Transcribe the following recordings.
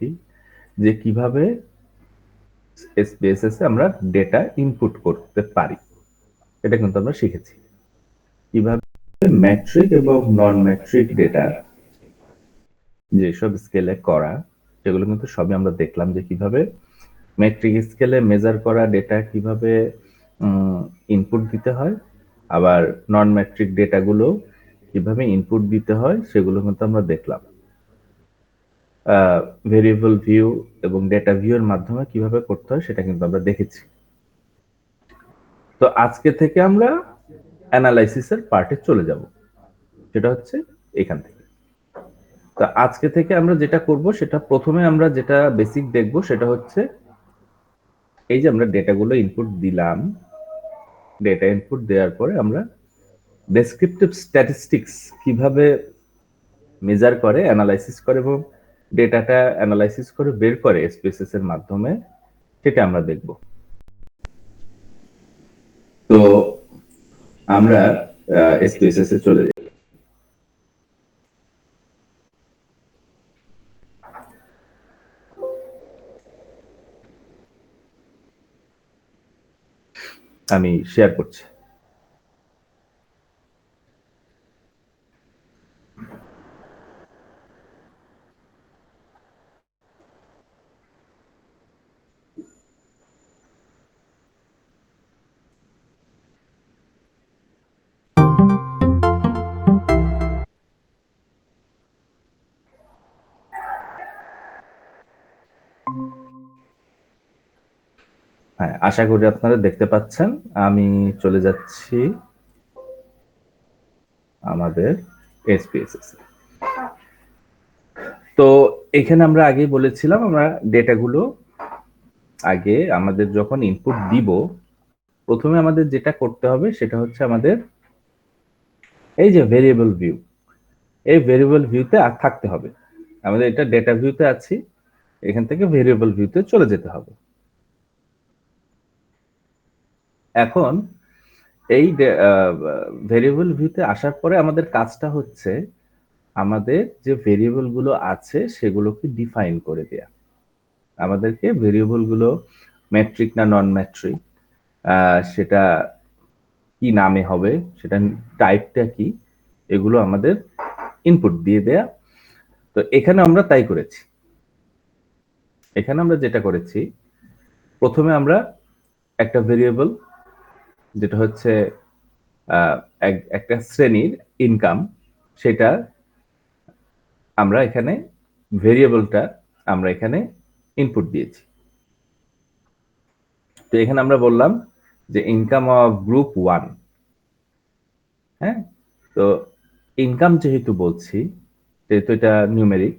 শিখেছি যে কিভাবে এসপিএসএস এ আমরা ডেটা ইনপুট করতে পারি। এটা কিন্তু আমরা শিখেছি কিভাবে ম্যাট্রিক এবং নন ম্যাট্রিক ডেটা যেসব স্কেলে করা, সেগুলো কিন্তু সবই আমরা দেখলাম যে কিভাবে মেট্রিক স্কেলে মেজার করা ডেটা কিভাবে ইনপুট দিতে হয়, আবার নন ম্যাট্রিক ডেটাগুলো কিভাবে ইনপুট দিতে হয় সেগুলো কিন্তু আমরা দেখলাম। ভেরিয়েবল ভিউ এবং ডেটা ভিউ এর মাধ্যমে কিভাবে করতে হয় সেটা কিন্তু আমরা দেখেছি। তো আজকে থেকে আমরা অ্যানালাইসিসের পার্টে চলে যাব, সেটা হচ্ছে এখান থেকে। তো আজকে থেকে আমরা যেটা করব সেটা প্রথমে আমরা যেটা বেসিক দেখব সেটা হচ্ছে এই যে আমরা ডেটাগুলো ইনপুট দিলাম, ডেটা ইনপুট দেওয়ার পরে আমরা ডেসক্রিপটিভ স্ট্যাটিস্টিক্স কিভাবে মেজার করে, অ্যানালাইসিস করে এবং ডেটাটা অ্যানালাইসিস করে বের করে এসপিএসএস এর মাধ্যমে, সেটা আমরা দেখব। তো আমরা এসপিএসএস এ চলে যাই। আমি শেয়ার করছি। হ্যাঁ, আশা করি আপনারা দেখতে পাচ্ছেন। আমি চলে যাচ্ছি আমাদের এসপিএসএস। তো এখানে আমরা আগেই বলেছিলাম আমরা ডেটাগুলো আগে আমাদের যখন ইনপুট দিব, প্রথমে আমাদের যেটা করতে হবে সেটা হচ্ছে আমাদের এই যে ভেরিয়েবল ভিউ, এই ভেরিয়েবল ভিউতে থাকতে হবে। আমাদের এটা ডেটা ভিউতে আছি, এখান থেকে ভেরিয়েবল ভিউতে চলে যেতে হবে। এখন এই ভেরিয়েবল ভিউতে আসার পরে আমাদের কাজটা হচ্ছে আমাদের যে ভেরিয়েবল গুলো আছে সেগুলোকে ডিফাইন করে দেয়া। আমাদেরকে ভেরিয়েবল গুলো ম্যাট্রিক না নন ম্যাট্রিক, সেটা কি নামে হবে, সেটা টাইপটা কি, এগুলো আমাদের ইনপুট দিয়ে দেয়া। তো এখানে আমরা তাই করেছি। এখানে আমরা যেটা করেছি, প্রথমে আমরা একটা ভেরিয়েবল যেটা হচ্ছে একটা শ্রেণীর ইনকাম, সেটা আমরা এখানে ভেরিয়েবলটা আমরা এখানে ইনপুট দিয়েছি। তো এখানে আমরা বললাম যে ইনকাম অফ গ্রুপ 1। হ্যাঁ, তো ইনকাম যেহেতু বলছি, যেহেতু এটা নিউমেরিক,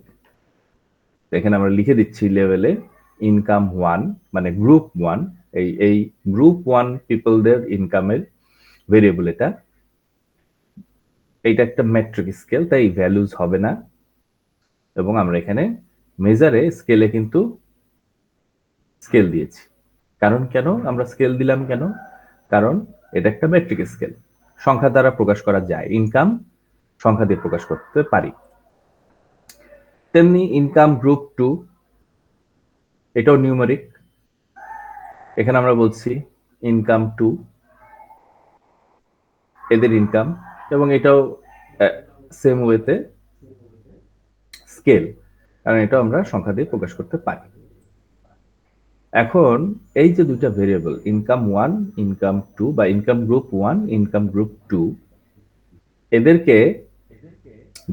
এখানে আমরা লিখে দিচ্ছি লেভেলে ইনকাম 1, মানে গ্রুপ 1। এই গ্রুপ 1 পিপলদের ইনকামের ভেরিয়েবল এটা। এইটা একটা মেট্রিক স্কেল, তাই ভ্যালুজ হবে না। এবং আমরা এখানে মেজারে স্কেলে কিন্তু স্কেল দিয়েছি। কারণ কেন আমরা স্কেল দিলাম কেন? কারণ এটা একটা মেট্রিক স্কেল, সংখ্যা দ্বারা প্রকাশ করা যায়। ইনকাম সংখ্যা দিয়ে প্রকাশ করতে পারি। তেমনি ইনকাম গ্রুপ 2, এটাও নিউমেরিক। এখানে আমরা বলছি ইনকাম 2 এদের ইনকাম, এবং এটাও সেম ওয়েতে স্কেল, কারণ এটা আমরা সংখ্যা দিয়ে প্রকাশ করতে পারি। এখন এই যে দুইটা ভেরিয়েবল ইনকাম 1, ইনকাম 2 বা ইনকাম গ্রুপ 1, ইনকাম গ্রুপ 2, এদেরকে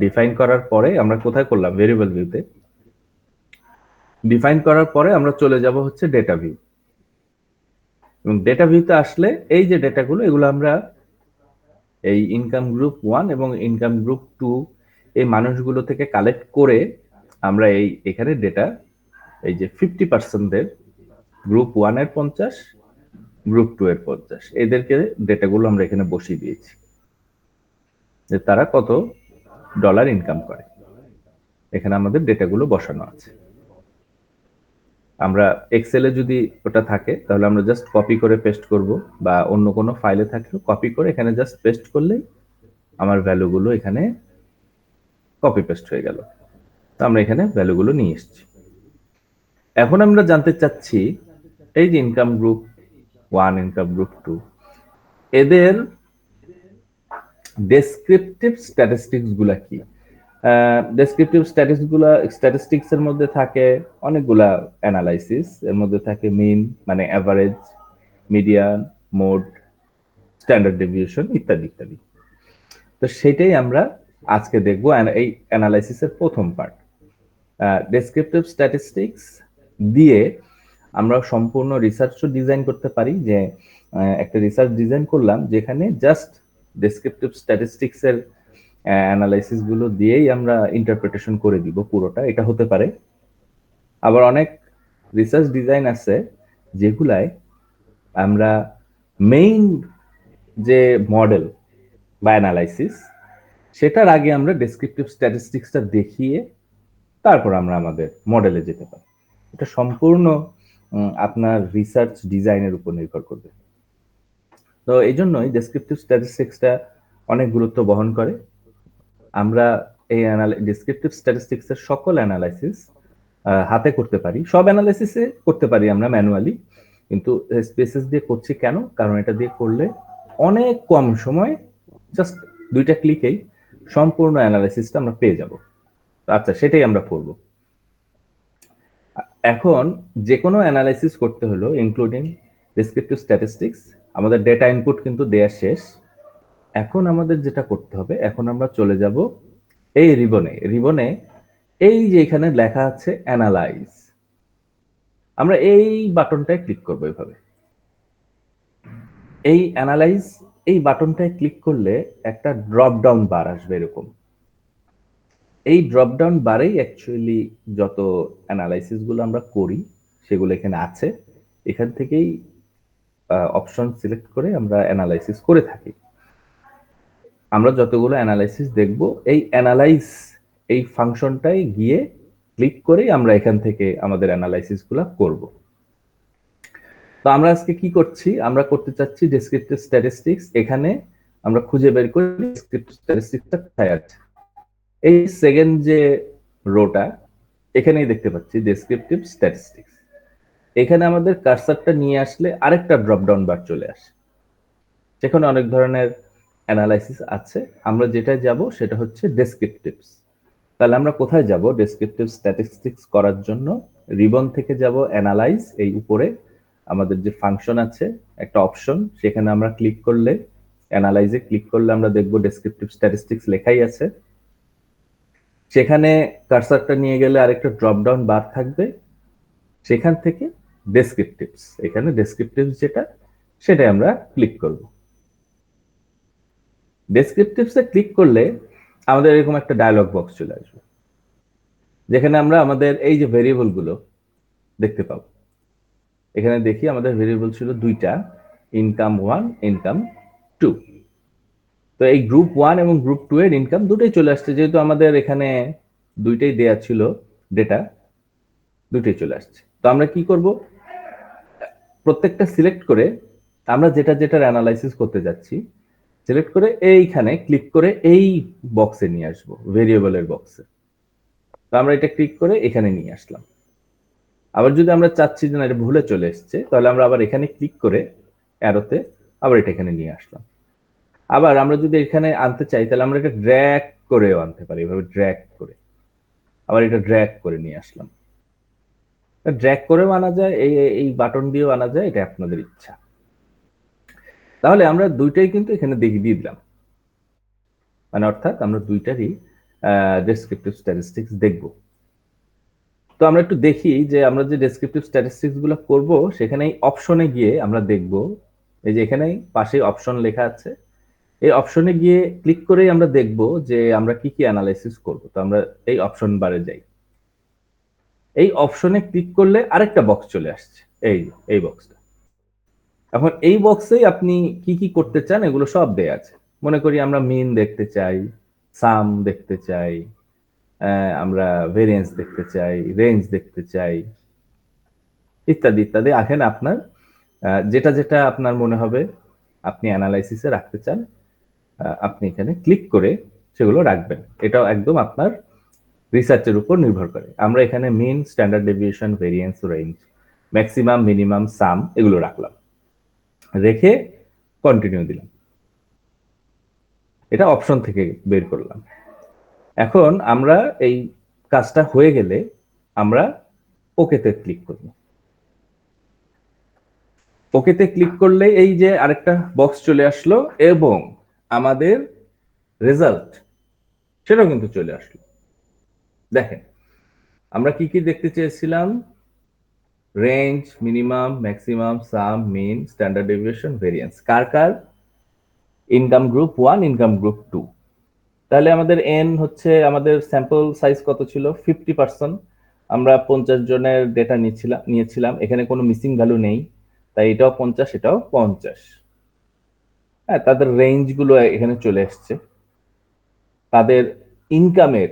ডিফাইন করার পরে আমরা কোথায় করলাম? ভেরিয়েবল ভিউতে। ডিফাইন করার পরে আমরা চলে যাব হচ্ছে ডেটা ভিউ। এবং ডেটা ভিউতে আসলে এই যে ডেটাগুলো, এগুলো আমরা এই ইনকাম গ্রুপ 1 এবং ইনকাম গ্রুপ 2 এই মানুষগুলো থেকে কালেক্ট করে আমরা এখানে ডেটা, এই যে 50% গ্রুপ 1 এর 50, গ্রুপ 2 এর 50, এদেরকে ডেটাগুলো আমরা এখানে বসিয়ে দিয়েছি যে তারা কত ডলার ইনকাম করে। এখানে আমাদের ডেটাগুলো বসানো আছে। আমরা এক্সেলে যদি ওটা থাকে তাহলে আমরা জাস্ট কপি করে পেস্ট করব, বা অন্য কোনো ফাইলে থাকলে কপি করে এখানে জাস্ট পেস্ট করলেই আমার ভ্যালুগুলো এখানে কপি পেস্ট হয়ে গেল। তো আমরা এখানে ভ্যালুগুলো নিয়ে এসেছি। এখন আমরা জানতে চাচ্ছি এই যে ইনকাম গ্রুপ 1, ইনকাম গ্রুপ 2, এদের ডেসক্রিপটিভ স্ট্যাটিস্টিক্স গুলা কি? ডেসক্রিপটিভ স্ট্যাটিস্টিক্স এর মধ্যে থাকে অনেকগুলা অ্যানালাইসিস। এর মধ্যে থাকে মিন মানে average, median, mode, standard deviation ইত্যাদি ইত্যাদি। তো সেটাই আমরা আজকে দেখবো এই অ্যানালাইসিসের প্রথম পার্ট। ডেসক্রিপটিভ স্ট্যাটিস্টিক্স দিয়ে আমরা সম্পূর্ণ রিসার্চও ডিজাইন করতে পারি, যে একটা রিসার্চ ডিজাইন করলাম যেখানে জাস্ট ডেসক্রিপটিভ স্ট্যাটিস্টিক্স এর অ্যানালাইসিস গুলো দিয়েই আমরা ইন্টারপ্রিটেশন করে দিব পুরোটা, এটা হতে পারে। আবার অনেক রিসার্চ ডিজাইন আছে যেগুলায় আমরা মেইন যে মডেল বা অ্যানালাইসিস, সেটার আগে আমরা ডেসক্রিপটিভ স্ট্যাটিস্টিক্সটা দেখিয়ে তারপর আমরা আমাদের মডেলে যেতে পারি। এটা সম্পূর্ণ আপনার রিসার্চ ডিজাইনের উপর নির্ভর করবে। তো এই জন্যই ডেসক্রিপটিভ স্ট্যাটিস্টিক্সটা অনেক গুরুত্ব বহন করে। আমরা এই ডেসক্রিপটিভ স্ট্যাটিস্টিক্স এর সকল অ্যানালাইসিস হাতে করতে পারি, সব অ্যানালাইসিসে করতে পারি আমরা ম্যানুয়ালি, কিন্তু স্পেসিস দিয়ে করছি কেন? কারণ এটা দিয়ে করলে অনেক কম সময়, জাস্ট 2টা ক্লিকেই সম্পূর্ণ অ্যানালাইসিসটা আমরা পেয়ে যাব। আচ্ছা, সেটাই আমরা করব। এখন যে কোনো অ্যানালাইসিস করতে হলো ইনক্লুডিং ডেসক্রিপটিভ স্ট্যাটিস্টিক্স, আমাদের ডেটা ইনপুট কিন্তু দেয়া শেষ। এখন আমাদের যেটা করতে হবে, এখন আমরা চলে যাব এই রিবনে এই যে এখানে লেখা আছে অ্যানালাইজ, আমরা এই বাটনটায় ক্লিক করবো। এভাবে এই অ্যানালাইজ এই বাটনটায় ক্লিক করলে একটা ড্রপ ডাউন বার আসবে এরকম। এই ড্রপ ডাউন বারেই অ্যাকচুয়ালি যত অ্যানালাইসিস গুলো আমরা করি সেগুলো এখানে আছে। এখান থেকেই অপশন সিলেক্ট করে আমরা অ্যানালাইসিস করে থাকি। আমরা যতগুলো অ্যানালাইসিস দেখব, এই অ্যানালাইজ এই ফাংশনটায় গিয়ে ক্লিক করেই আমরা এখান থেকে আমাদের অ্যানালাইসিস গুলা করব। তো আমরা আজকে কি করছি, আমরা করতে চাচ্ছি ডেসক্রিপটিভ স্ট্যাটিস্টিক্স। এখানে আমরা খুঁজে বের করি ডেসক্রিপটিভ স্ট্যাটিস্টিক্সটা কোথায় আছে। এই সেকেন্ড যে রোটা এখানেই দেখতে পাচ্ছি ডেসক্রিপটিভ স্ট্যাটিস্টিক্স। এখানে আমাদের কার্সারটা নিয়ে আসলে আরেকটা ড্রপ ডাউন বার চলে আসে, যেখানে অনেক ধরনের অ্যানালাইসিস আছে। আমরা যেটা যাব সেটা হচ্ছে ডেসক্রিপটিভস। তাহলে আমরা কোথায় যাব ডেসক্রিপটিভ স্ট্যাটিস্টিক্স করার জন্য? রিবন থেকে যাব অ্যানালাইজ, এই উপরে আমাদের যে ফাংশন আছে একটা অপশন, সেখানে আমরা ক্লিক করলে, অ্যানালাইজে ক্লিক করলে আমরা দেখব ডেসক্রিপটিভ স্ট্যাটিস্টিক্স লেখাই আছে। সেখানে কার্সারটা নিয়ে গেলে আরেকটা ড্রপ ডাউন বার থাকবে, সেখান থেকে ডেসক্রিপটিভস, এখানে ডেসক্রিপটিভস যেটা সেটাই আমরা ক্লিক করব। ডেসক্রিপটিভসে ক্লিক করলে আমাদের এরকম একটা ডায়লগ বক্স চলে আসবে, যেখানে আমরা আমাদের এই যে ভেরিয়েবল গুলো দেখতে পাবো। এখানে দেখি আমাদের ভেরিয়েবল ছিল 2টা, ইনকাম 1, ইনকাম 2। তো এই গ্রুপ 1 এবং গ্রুপ 2 এর ইনকাম দুটোই চলে আসছে, যেহেতু আমাদের এখানে দুইটাই দেয়া ছিল ডেটা, দুটোই চলে আসছে। তো আমরা কি করব, প্রত্যেকটা সিলেক্ট করে আমরা যেটা যেটার অ্যানালাইসিস করতে যাচ্ছি সিলেক্ট করে এইখানে ক্লিক করে এই বক্সে নিয়ে আসবো, ভেরিয়েবলের বক্সে। তো আমরা এটা ক্লিক করে এখানে নিয়ে আসলাম। আবার যদি আমরা চাচ্ছি যে না এটা ভুলে চলে এসছে, তাহলে আমরা আবার এখানে ক্লিক করে অ্যারোতে আবার এটা এখানে নিয়ে আসলাম। আবার আমরা যদি এখানে আনতে চাই তাহলে আমরা এটা ড্র্যাগ করেও আনতে পারি, এভাবে ড্র্যাগ করে আবার এটা ড্র্যাগ করে নিয়ে আসলাম। ড্র্যাগ করেও আনা যায়, এই বাটন দিয়েও আনা যায়, এটা আপনাদের ইচ্ছা। তাহলে আমরা দুইটাই কিন্তু এখানে দিয়ে দিলাম, মানে অর্থাৎ আমরা দুইটারই ডেসক্রিপটিভ স্ট্যাটিস্টিক্স দেখব। তো আমরা একটু দেখি যে আমরা যে ডেসক্রিপটিভ স্ট্যাটিস্টিক্স গুলো করব, সেখানে অপশনে গিয়ে আমরা দেখব, এই যে এখানে পাশে অপশন লেখা আছে, এই অপশনে গিয়ে ক্লিক করেই আমরা দেখব যে আমরা কি কি অ্যানালাইসিস করব। তো আমরা এই অপশন বারে যাই, এই অপশনে ক্লিক করলে আরেকটা বক্স চলে আসছে, এই বক্সটা। এখন এই বক্সেই আপনি কি কি করতে চান এগুলো সব দেয়া আছে। মনে করি আমরা মিন দেখতে চাই, সাম দেখতে চাই, আমরা ভেরিয়েন্স দেখতে চাই, রেঞ্জ দেখতে চাই, ইত্যাদি ইত্যাদি। এখানে আপনার যেটা যেটা আপনার মনে হবে আপনি অ্যানালাইসিসে রাখতে চান, আপনি এখানে ক্লিক করে সেগুলো রাখবেন। এটাও একদম আপনার রিসার্চের উপর নির্ভর করে। আমরা এখানে mean, standard deviation, variance, range, maximum, minimum, sum এগুলো রাখলাম, রেখে কন্টিনিউ দিলাম। এটা অপশন থেকে বের করলাম। এখন আমরা এই কাজটা হয়ে গেলে আমরা ওকেতে ক্লিক করব। ওকেতে ক্লিক করলে এই যে আরেকটা বক্স চলে আসলো এবং আমাদের রেজাল্ট সেটাও কিন্তু চলে আসলো। দেখেন আমরা কি কি দেখতে চেয়েছিলাম? Range, minimum, maximum, sum, mean, standard deviation, variance. কার কার? Income group 1, income group 2। তাহলে আমাদের এন হচ্ছে, আমাদের স্যাম্পল সাইজ কত ছিল? 50%। আমরা 50 জনের ডেটা নিয়েছিলাম, এখানে কোনো মিসিং ভ্যালু নেই, তাই এটাও 50, এটাও 50। হ্যাঁ, তাদের রেঞ্জ গুলো এখানে চলে এসছে, তাদের ইনকামের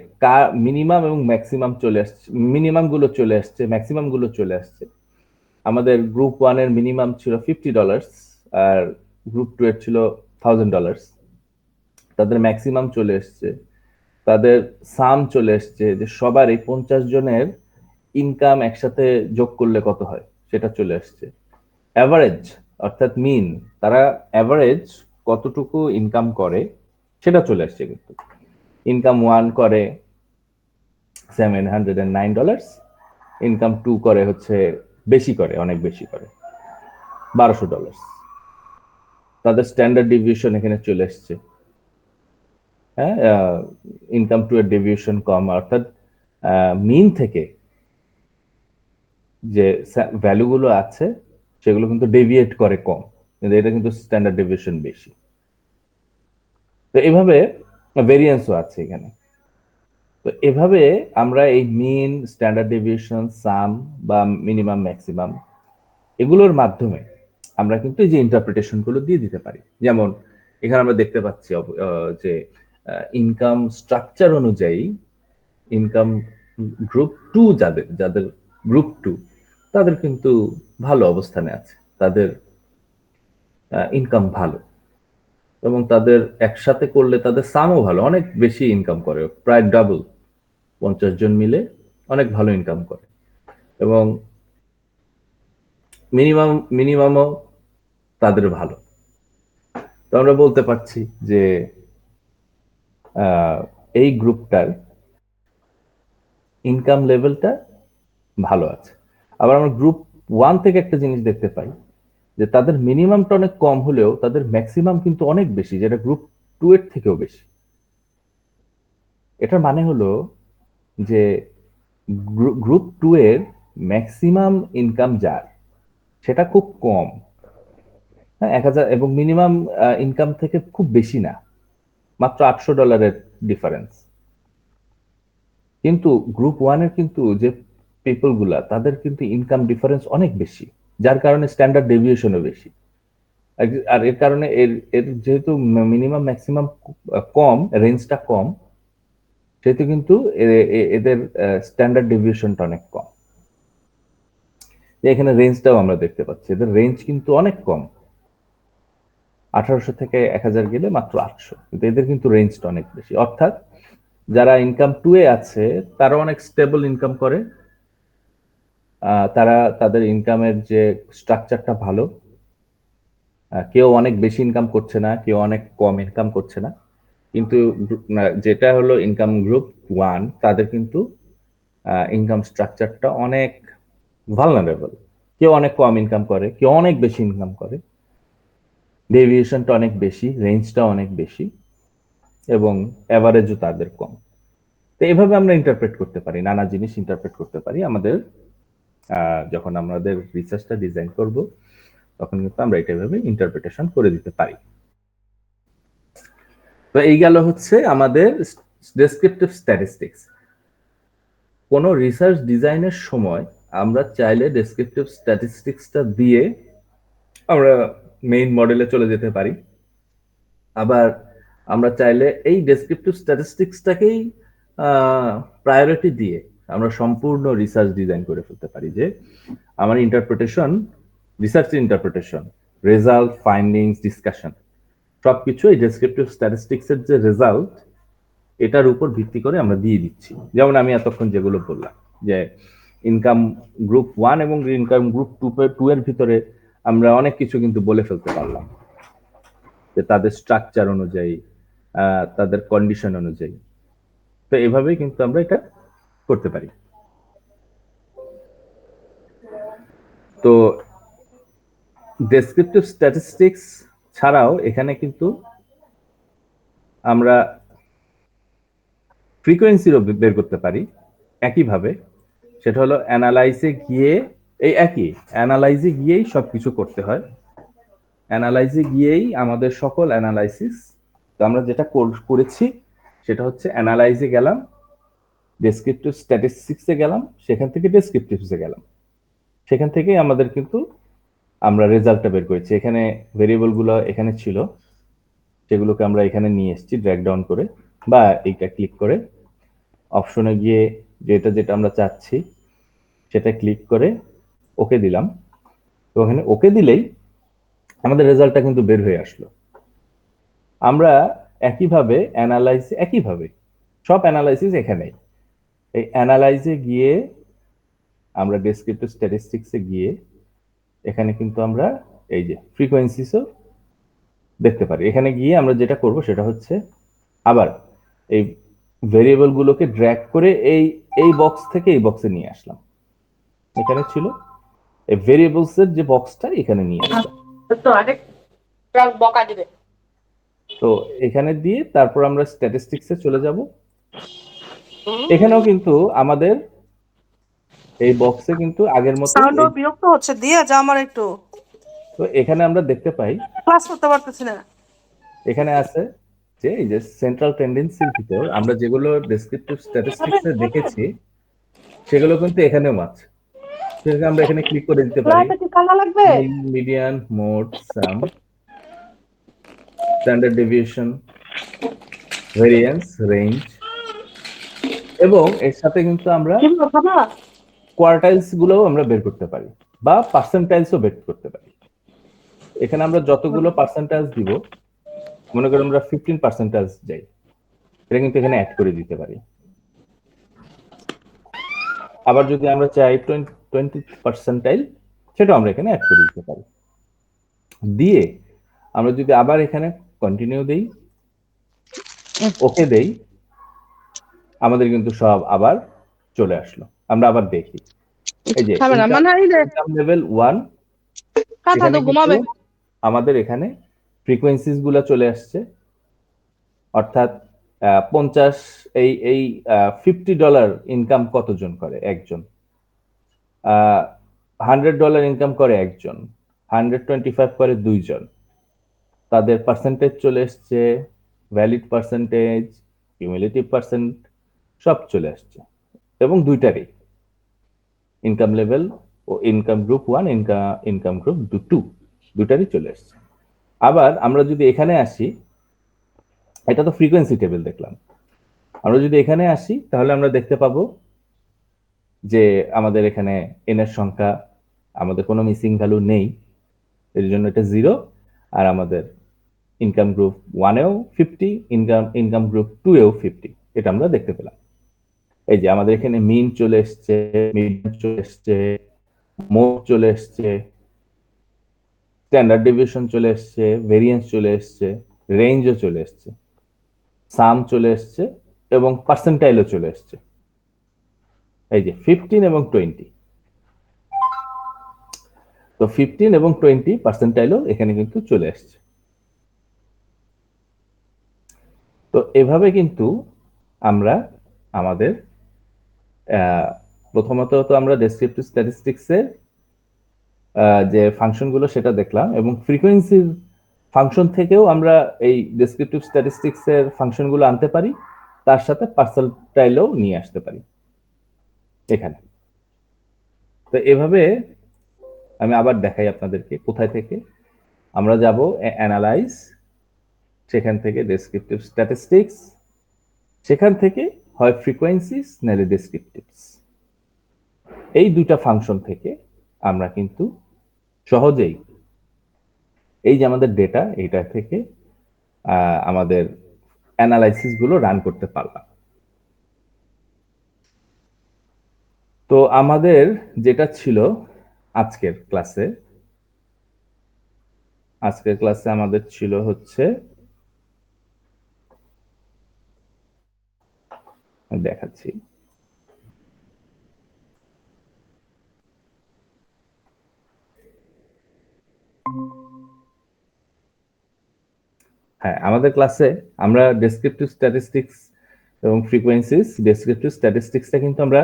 মিনিমাম এবং ম্যাক্সিমাম চলে আসছে, মিনিমাম গুলো চলে আসছে, ম্যাক্সিমাম গুলো চলে আসছে। আমাদের গ্রুপ 1 এর মিনিমাম ছিল $50 আর গ্রুপ 2 এর ছিল $1000। তাদের ম্যাক্সিমাম চলে এসছে, তাদের সাম চলে এসছে, যে সবার এই 50 জনের ইনকাম একসাথে যোগ করলে কত হয় সেটা চলে আসছে। অ্যাভারেজ অর্থাৎ মিন, তারা অ্যাভারেজ কতটুকু ইনকাম করে সেটা চলে আসছে। কিন্তু ইনকাম 1 করে $709, ইনকাম 2 করে হচ্ছে বেশি করে, অনেক বেশি করে, $1200। তাদের স্ট্যান্ডার্ড ডিভিয়েশন এখানে চলে এসছে। হ্যাঁ, ইনকাম 2 এর ডেভিয়েশন কম, অর্থাৎ মিন থেকে যে ভ্যালুগুলো আছে সেগুলো কিন্তু ডেভিয়েট করে কম, কিন্তু এটা কিন্তু স্ট্যান্ডার্ড ডেভিয়েশন বেশি। তো এভাবে ভেরিয়েন্সও আছে এখানে। তো এভাবে আমরা এই মিন, স্ট্যান্ডার্ড ডেভিয়েশন, সাম বা মিনিমাম, ম্যাক্সিমাম এগুলোর মাধ্যমে আমরা কিন্তু এই যে ইন্টারপ্রিটেশন গুলো দিয়ে দিতে পারি। যেমন এখানে আমরা দেখতে পাচ্ছি যে ইনকাম স্ট্রাকচার অনুযায়ী ইনকাম গ্রুপ 2, যাদের যাদের গ্রুপ 2 তাদের কিন্তু ভালো অবস্থানে আছে, তাদের ইনকাম ভালো, এবং তাদের একসাথে করলে তাদের সামও ভালো, অনেক বেশি ইনকাম করে, প্রায় ডাবল। 50 জন মিলে অনেক ভালো ইনকাম করে, এবং মিনিমামও তাদের ভালো। তো আমরা বলতে পারছি যে এই গ্রুপটার ইনকাম লেভেলটা ভালো আছে। আবার আমরা গ্রুপ 1 থেকে একটা জিনিস দেখতে পাই, যে তাদের মিনিমামটা অনেক কম হলেও তাদের ম্যাক্সিমাম কিন্তু অনেক বেশি, যেটা গ্রুপ 2 এর থেকেও বেশি। এটার মানে হলো যে গ্রুপ 2 এর ম্যাক্সিমাম ইনকাম যার সেটা খুব কম, হ্যাঁ, 1000, এবং মিনিমাম ইনকাম থেকে খুব বেশি না, মাত্র $800 ডিফারেন্স। কিন্তু গ্রুপ 1 এর কিন্তু যে পিপল গুলা, তাদের কিন্তু ইনকাম ডিফারেন্স অনেক বেশি, যার কারণে স্ট্যান্ডার্ড ডেভিয়েশনও বেশি। আর এর কারণে এর এর যেহেতু মিনিমাম ম্যাক্সিমাম কম, রেঞ্জটা কম, সেহেতু কিন্তু এদের স্ট্যান্ডার্ড ডেভিয়েশনটা অনেক কম। এখানে রেঞ্জটাও আমরা দেখতে পাচ্ছি, এদের রেঞ্জ কিন্তু অনেক কম, 1800 থেকে 1000 গেলে মাত্র 800, কিন্তু এদের কিন্তু রেঞ্জটা অনেক বেশি। অর্থাৎ যারা ইনকাম 2 এ আছে তারা অনেক স্টেবল ইনকাম করে, তারা তাদের ইনকামের যে স্ট্রাকচারটা ভালো, কেউ অনেক বেশি ইনকাম করছে না, কেউ অনেক কম ইনকাম করছে না। কিন্তু যেটা হলো ইনকাম গ্রুপ 1, তাদের কিন্তু ইনকাম স্ট্রাকচারটা অনেক ভালনারেবল, কেউ অনেক কম ইনকাম করে, কেউ অনেক বেশি ইনকাম করে, ডেভিয়েশনটা অনেক বেশি, রেঞ্জটা অনেক বেশি, এবং অ্যাভারেজও তাদের কম। তো এভাবে আমরা ইন্টারপ্রেট করতে পারি, নানা জিনিস ইন্টারপ্রেট করতে পারি আমাদের যখন আমাদের রিসার্চটা ডিজাইন করব, তখন কিন্তু আমরা এটা এভাবে ইন্টারপ্রিটেশন করে দিতে পারি। তো এই গেল হচ্ছে আমাদের ডেসক্রিপটিভ স্ট্যাটিস্টিক্স। কোন রিসার্চ ডিজাইনের সময় আমরা চাইলে ডেসক্রিপটিভ স্ট্যাটিস্টিক্সটা দিয়ে আমরা মেইন মডেলে চলে যেতে পারি। আবার আমরা চাইলে এই ডেসক্রিপটিভ স্ট্যাটিস্টিক্সটাকেই প্রায়োরিটি দিয়ে আমরা সম্পূর্ণ রিসার্চ ডিজাইন করে ফেলতে পারি, যে আমার interpretation, research interpretation, result, findings, discussion সবকিছু এই ডেসক্রিপটিভ স্ট্যাটিস্টিক্সের যে রেজাল্ট এটার উপর ভিত্তি করে আমরা দিয়ে দিচ্ছি। যেমন আমি এতক্ষণ যেগুলো বললাম যে ইনকাম গ্রুপ 1 এবং ইনকাম গ্রুপ 2 এর ভিতরে আমরা অনেক কিছু কিন্তু বলে ফেলতে পারলাম, যে তাদের স্ট্রাকচার অনুযায়ী, তাদের কন্ডিশন অনুযায়ী। তো এভাবেই কিন্তু আমরা এটা করতে পারি। তো ডেসক্রিপটিভ স্ট্যাটিস্টিক্স ছাড়াও এখানে কিন্তু আমরা ফ্রিকোয়েন্সিরও বের করতে পারি একইভাবে। সেটা হলো অ্যানালাইজে গিয়ে, এই একই অ্যানালাইজে গিয়েই সবকিছু করতে হয়। অ্যানালাইজে গিয়েই আমাদের সকল অ্যানালাইসিস, তো আমরা যেটা করেছি সেটা হচ্ছে অ্যানালাইজে গেলাম, ডেসক্রিপটিভ স্ট্যাটিস্টিক্সে গেলাম, সেখান থেকে ডেসক্রিপটিভসে গেলাম, সেখান থেকেই আমাদের কিন্তু আমরা রেজাল্টটা বের করেছি। এখানে ভেরিয়েবলগুলো এখানে ছিল, সেগুলোকে আমরা এখানে নিয়ে এসেছি ড্র্যাগ ডাউন করে, বা এইটা ক্লিক করে অপশনে গিয়ে যেটা যেটা আমরা চাচ্ছি সেটা ক্লিক করে ওকে দিলাম। তো ওখানে ওকে দিলেই আমাদের রেজাল্টটা কিন্তু বের হয়ে আসলো। আমরা একইভাবে একইভাবে সব অ্যানালাইসিস এখানেই। এই অ্যানালাইজে গিয়ে আমরা ডেসক্রিপটিভ স্ট্যাটিস্টিক্সে গিয়ে এখানে কিন্তু আমরা এই যে ফ্রিকোয়েন্সিসও দেখতে পারি। এখানে গিয়ে আমরা যেটা করব সেটা হচ্ছে আবার এই ভেরিয়েবল গুলোকে ড্র্যাগ করে এই এই বক্স থেকে এই বক্সে নিয়ে আসলাম। এখানে ছিল এই ভেরিয়েবলস এর যে বক্সটা, এখানে নিয়ে আসলাম। তো এখানে দিয়ে তারপর আমরা স্ট্যাটিস্টিক্সে চলে যাব। এখানেও কিন্তু আমাদের এই বক্সে কিন্তু আগের মতো বিরক্ত হচ্ছে, দিয়ে যা আমার একটু। তো এখানে আমরা দেখতে পাই ক্লাস করতে পারতেছি না। এখানে আছে যে এই যে সেন্ট্রাল টেন্ডেন্সির ভিতর আমরা যেগুলো ডেসক্রিপটিভ স্ট্যাটিস্টিক্সে দেখেছি সেগুলো কিন্তু এখানেও আছে। সেটাকে আমরা এখানে ক্লিক করে দিতে পারি, কি কালা লাগবে? মিন, মিডিয়ান, মোড, সাম, স্ট্যান্ডার্ড ডেভিয়েশন, ভেরিয়েন্স, রেঞ্জ, এবং এর সাথে কিন্তু আমরা কোয়ার্টাইলস গুলোও আমরা বের করতে পারি, বা পার্সেন্টাইলসও বের করতে পারি। এখানে আমরা যতগুলো পার্সেন্টাইজ দিব, মনে করি আমরা 15% যাই, এটা কিন্তু এখানে অ্যাড করে দিতে পারি। আবার যদি আমরা চাই 20%, সেটাও আমরা এখানে অ্যাড করে দিতে পারি। দিয়ে আমরা যদি আবার এখানে কন্টিনিউ দেই, ওকে দেই, আমাদের কিন্তু সব আবার চলে আসলো। আমরা আবার দেখি এই যে ইনকাম লেভেল 1, এখানে কিন্তু আমাদের এখানে ফ্রিকোয়েন্সিস গুলো চলে আসছে। অর্থাৎ 50 এই এই $50 ইনকাম কতজন করে? একজন। $100 ইনকাম করে একজন, 125 করে দুইজন। তাদের পার্সেন্টেজ চলে এসছে, ভ্যালিড পার্সেন্টেজ, কিউমুলেটিভ পার্সেন্ট, সব চলে আসছে। এবং দুইটারই ইনকাম লেভেল ও ইনকাম গ্রুপ 1, ইনকাম গ্রুপ 2, দুটারই চলে আসছে। আবার আমরা যদি এখানে আসি, এটা তো ফ্রিকোয়েন্সি টেবিল দেখলাম। আমরা যদি এখানে আসি তাহলে আমরা দেখতে পাবো যে আমাদের এখানে এন এর সংখ্যা, আমাদের কোনো মিসিং ভ্যালু নেই, এর জন্য এটা 0। আর আমাদের ইনকাম গ্রুপ 1-এও 50, ইনকাম গ্রুপ 2-এও 50, এটা আমরা দেখতে পেলাম। এই যে আমাদের এখানে মিন চলে এসছে, মিডিয়ান চলে এসছে, মোড চলে এসছে, স্ট্যান্ডার্ড ডেভিয়েশন চলে এসছে, ভেরিয়েন্স চলে এসছে, রেঞ্জও চলে এসছে, সাম চলে এসছে, এবং পার্সেন্টাইলও চলে এসছে। এই যে 15 এবং 20, তো 15 এবং 20 পার্সেন্টাইলও এখানে কিন্তু চলে আসছে। তো এভাবে কিন্তু আমরা আমাদের প্রথমত তো আমরা ডেসক্রিপটিভ স্ট্যাটিস্টিক্সের যে ফাংশনগুলো সেটা দেখলাম, এবং ফ্রিকোয়েন্সির ফাংশন থেকেও আমরা এই ডেসক্রিপটিভ স্ট্যাটিস্টিক্সের ফাংশনগুলো আনতে পারি, তার সাথে পার্সেন্টাইলও নিয়ে আসতে পারি এখানে। তো এভাবে আমি আবার দেখাই আপনাদেরকে কোথায় থেকে আমরা যাব। অ্যানালাইজ, সেখান থেকে ডেসক্রিপটিভ স্ট্যাটিস্টিক্স, সেখান থেকে হয় ফ্রিকোয়েন্সিস নাহলে ডেসক্রিপটিভস। এই দুইটা ফাংশন থেকে আমরা কিন্তু সহজেই এই যে আমাদের ডেটা, এইটা থেকে আমাদের অ্যানালাইসিস গুলো রান করতে পারলাম। তো আমাদের যেটা ছিল আজকের ক্লাসে আমাদের ছিল হচ্ছে, দেখাচ্ছি, হ্যাঁ আমাদের ক্লাসে আমরা ডেসক্রিপটিভ স্ট্যাটিস্টিক্স এবং ফ্রিকোয়েন্সিস, ডেসক্রিপটিভ স্ট্যাটিস্টিক্সটা কিন্তু আমরা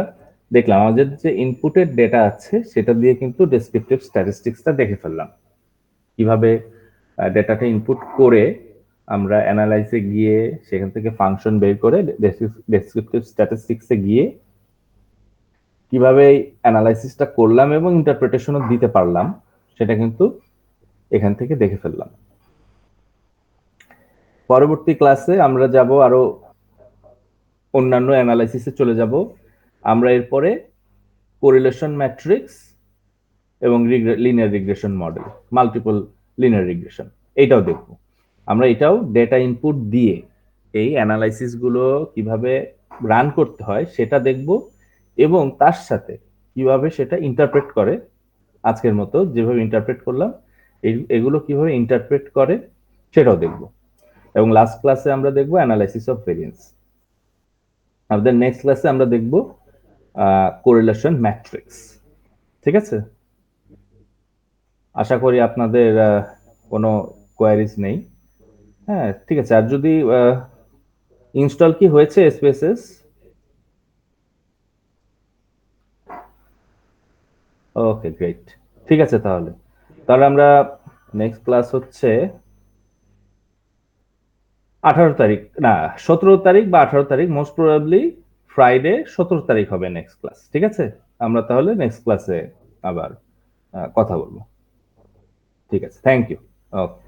দেখলাম। আমাদের যে ইনপুটেড ডেটা আছে সেটা দিয়ে কিন্তু ডেসক্রিপটিভ স্ট্যাটিস্টিক্সটা দেখে ফেললাম, কিভাবে ডেটাটা ইনপুট করে আমরা অ্যানালাইসে গিয়ে সেখান থেকে ফাংশন বের করে ডেসক্রিপটিভ স্ট্যাটিস্টিক্সে গিয়ে কিভাবে অ্যানালাইসিসটা করলাম এবং ইন্টারপ্রিটেশনও দিতে পারলাম সেটা কিন্তু এখান থেকে দেখে ফেললাম। পরবর্তী ক্লাসে আমরা যাব আরো অন্যান্য অ্যানালাইসিসে চলে যাব। আমরা এরপরে কোরিলেশন ম্যাট্রিক্স এবং linear regression model, multiple linear regression, এইটাও দেখব। আমরা এটাও ডেটা ইনপুট দিয়ে এই অ্যানালাইসিস গুলো কিভাবে রান করতে হয় সেটা দেখব, এবং তার সাথে কিভাবে সেটা ইন্টারপ্রেট করে, আজকের মতো যেভাবে ইন্টারপ্রেট করলাম এগুলো কিভাবে ইন্টারপ্রেট করে সেটাও দেখব। এবং লাস্ট ক্লাসে আমরা দেখব অ্যানালাইসিস অফ ভেরিয়েন্স। আমাদের নেক্সট ক্লাসে আমরা দেখব কোরিলেশন ম্যাট্রিক্স। ঠিক আছে, আশা করি আপনাদের কোনো কোয়ারিজ নেই। হ্যাঁ ঠিক আছে, আর যদি ইনস্টল কি হয়েছে এসপিএসএস? ওকে গ্রেট, ঠিক আছে। তাহলে আমরা নেক্সট ক্লাস হচ্ছে 18 তারিখ, না 17 তারিখ বা 18 তারিখ, মোস্ট প্রবাবলি ফ্রাইডে 17 তারিখ হবে নেক্সট ক্লাস। ঠিক আছে, আমরা তাহলে নেক্সট ক্লাসে আবার কথা বলবো। ঠিক আছে, থ্যাংক ইউ। ওকে।